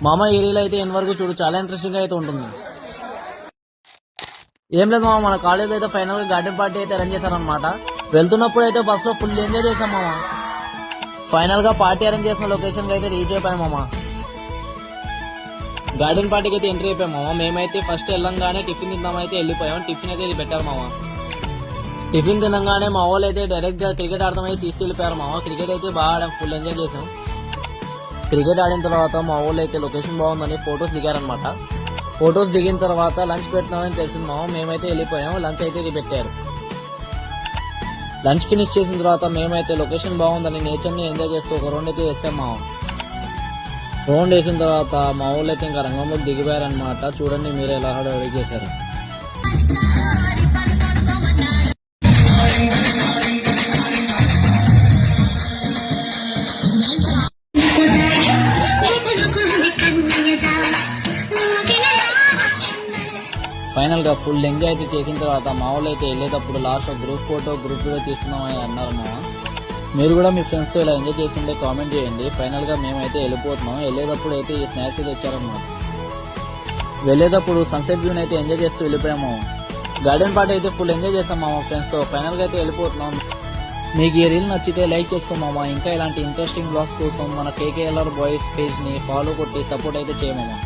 మామ ఈ రీల్ అయితే ఎన్ వరకు చూడు, చాలా ఇంట్రెస్టింగ్ అయితే ఉంటుంది. ఏం లేదు మామ, మన కాలేజ్ అయితే ఫైనల్ గా గార్డెన్ పార్టీ అయితే అరేంజ్ చేశారనమాట. వెళ్తున్నప్పుడు అయితే బస్ లో ఫుల్ ఎంజాయ్ చేసాం మామ. ఫైనల్ గా పార్టీ అరేంజ్ చేసిన లొకేషన్ అయితే రీచ్ అయిపోయాం మామ. గార్డెన్ పార్టీకి అయితే ఎంట్రీ అయిపోయాం మామ. మేమైతే ఫస్ట్ వెళ్ళంగానే టిఫిన్ తిందామైతే వెళ్ళిపోయాం. టిఫిన్ అయితే ఇది పెట్టారు మామ. టిఫిన్ తినగానే మా వాళ్ళు అయితే డైరెక్ట్ గా క్రికెట్ ఆడతామైతే తీసుకెళ్లిపోయారు మామ. క్రికెట్ అయితే బాగా ఆడాం, ఫుల్ ఎంజాయ్ చేసాం. క్రికెట్ ఆడిన తర్వాత మా వాళ్ళు అయితే లొకేషన్ బాగుందని ఫొటోస్ దిగారనమాట. ఫొటోస్ దిగిన తర్వాత లంచ్ పెట్టినామని తెలిసింది మామ. మేమైతే వెళ్ళిపోయాం. లంచ్ అయితే ఇది పెట్టారు. లంచ్ ఫినిష్ చేసిన తర్వాత మేమైతే లొకేషన్ బాగుందని నేచర్ ని ఎంజాయ్ చేస్తూ ఒక రౌండ్ అయితే వేసాం మామ. రౌండ్ వేసిన తర్వాత మా వాళ్ళు అయితే ఇంకా రంగంలోకి దిగిపోయారనమాట. చూడండి మీరు ఎలా హడావిడి చేశారు. ఫైనల్ గా ఫుల్ ఎంజాయ్ అయితే చేసిన తర్వాత మా వాళ్ళు అయితే వెళ్ళేటప్పుడు last group photo group video తీసుకున్నామని అన్నారు మామ. మీరు కూడా మీ ఫ్రెండ్స్ తో ఇలా ఎంజాయ్ చేస్తుంటే కామెంట్ చేయండి. ఫైనల్ గా మేమైతే వెళ్ళిపోతున్నాం. వెళ్ళేటప్పుడు అయితే ఈ స్నాక్స్ అయితే ఇచ్చారన్నమాట. వెళ్ళేటప్పుడు సన్సెట్ వ్యూ అయితే ఎంజాయ్ చేస్తూ వెళ్ళిపోయాము. గార్డెన్ పార్టీ అయితే ఫుల్ ఎంజాయ్ చేస్తాం మామ ఫ్రెండ్స్ తో. ఫైనల్ గా అయితే వెళ్ళిపోతున్నాం. మీకు ఈ రీల్ నచ్చితే లైక్ చేసుకోమామా. ఇంకా ఇలాంటి ఇంట్రెస్టింగ్ బ్లాగ్స్ కోసం మన కేకేఎల్ఆర్ బాయ్స్ పేజ్ ని ఫాలో కొట్టి సపోర్ట్ అయితే చేయమమ్మా.